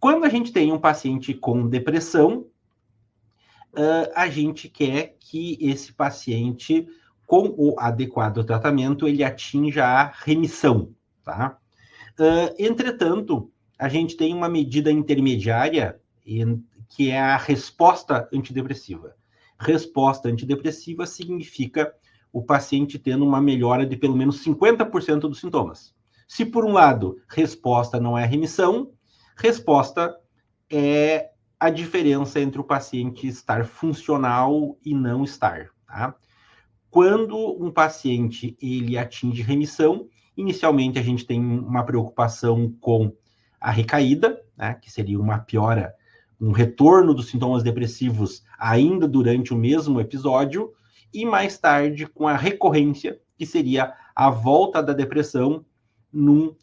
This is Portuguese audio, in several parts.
Quando a gente tem um paciente com depressão, a gente quer que esse paciente, com o adequado tratamento, ele atinja a remissão, tá? Entretanto, a gente tem uma medida intermediária, que é a resposta antidepressiva. Resposta antidepressiva significa o paciente tendo uma melhora de pelo menos 50% dos sintomas. Se, por um lado, resposta não é remissão, resposta é a diferença entre o paciente estar funcional e não estar, tá? Quando um paciente ele atinge remissão, inicialmente a gente tem uma preocupação com a recaída, né, que seria uma piora, um retorno dos sintomas depressivos ainda durante o mesmo episódio, e mais tarde com a recorrência, que seria a volta da depressão num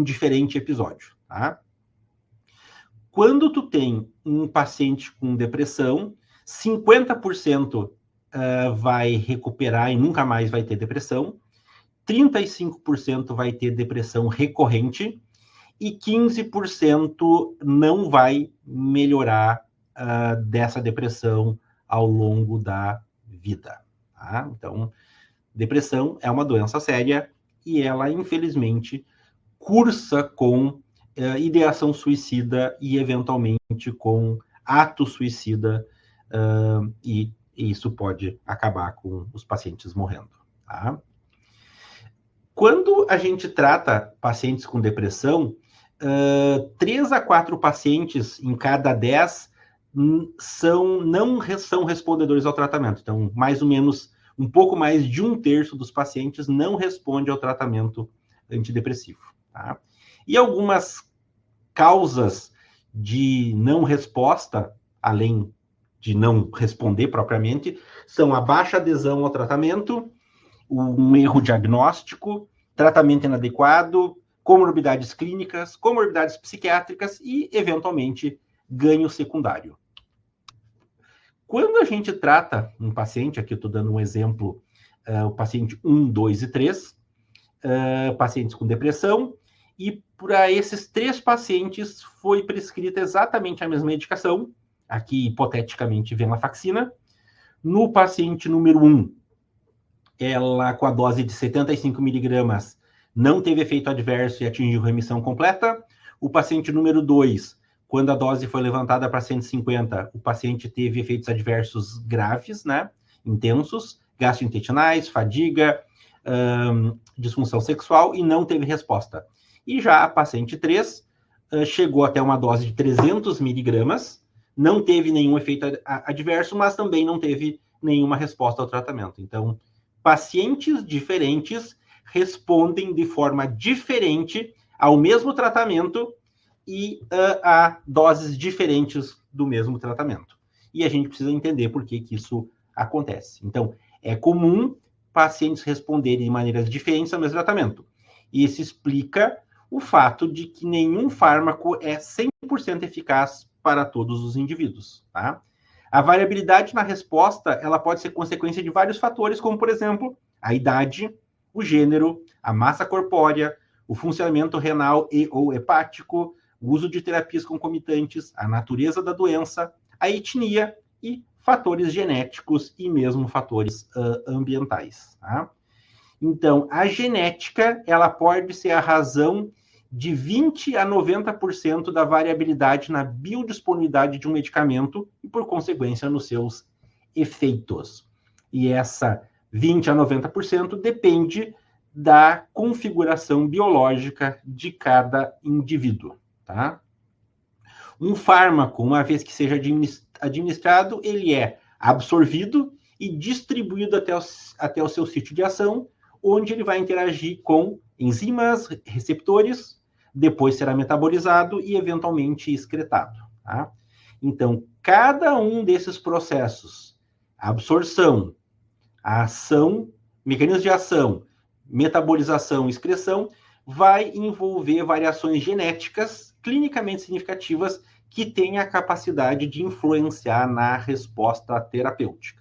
diferente episódio, tá? Quando tu tem um paciente com depressão, 50% vai recuperar e nunca mais vai ter depressão, 35% vai ter depressão recorrente e 15% não vai melhorar dessa depressão ao longo da vida. Tá? Então, depressão é uma doença séria e ela, infelizmente, cursa com ideação suicida e, eventualmente, com ato suicida, e isso pode acabar com os pacientes morrendo. Tá? Quando a gente trata pacientes com depressão, 3 a 4 pacientes em cada 10 não são respondedores ao tratamento. Então, mais ou menos, um pouco mais de 1/3 dos pacientes não responde ao tratamento antidepressivo. Tá? E algumas causas de não resposta, além de não responder propriamente, são a baixa adesão ao tratamento, um erro diagnóstico, tratamento inadequado, comorbidades clínicas, comorbidades psiquiátricas e, eventualmente, ganho secundário. Quando a gente trata um paciente, aqui eu estou dando um exemplo, o paciente 1, 2 e 3, pacientes com depressão, e para esses 3 pacientes foi prescrita exatamente a mesma medicação, aqui hipoteticamente venlafaxina. No paciente número 1, ela com a dose de 75 miligramas não teve efeito adverso e atingiu remissão completa. O paciente número 2, quando a dose foi levantada para 150, o paciente teve efeitos adversos graves, né, intensos, gastrointestinais, fadiga, disfunção sexual e não teve resposta. E já a paciente 3 chegou até uma dose de 300 miligramas, não teve nenhum efeito adverso, mas também não teve nenhuma resposta ao tratamento. Então, pacientes diferentes respondem de forma diferente ao mesmo tratamento e a doses diferentes do mesmo tratamento. E a gente precisa entender por que isso acontece. Então, é comum pacientes responderem de maneiras diferentes ao mesmo tratamento. E isso explica o fato de que nenhum fármaco é 100% eficaz para todos os indivíduos, tá? A variabilidade na resposta, ela pode ser consequência de vários fatores, como, por exemplo, a idade, o gênero, a massa corpórea, o funcionamento renal e ou hepático, o uso de terapias concomitantes, a natureza da doença, a etnia e fatores genéticos e mesmo fatores ambientais, tá? Então, a genética, ela pode ser a razão de 20 a 90% da variabilidade na biodisponibilidade de um medicamento e, por consequência, nos seus efeitos. E essa 20 a 90% depende da configuração biológica de cada indivíduo, tá? Um fármaco, uma vez que seja administrado, ele é absorvido e distribuído até o seu sítio de ação, onde ele vai interagir com enzimas, receptores, depois será metabolizado e, eventualmente, excretado. Tá? Então, cada um desses processos, a absorção, a ação, mecanismos de ação, metabolização e excreção, vai envolver variações genéticas clinicamente significativas que têm a capacidade de influenciar na resposta terapêutica.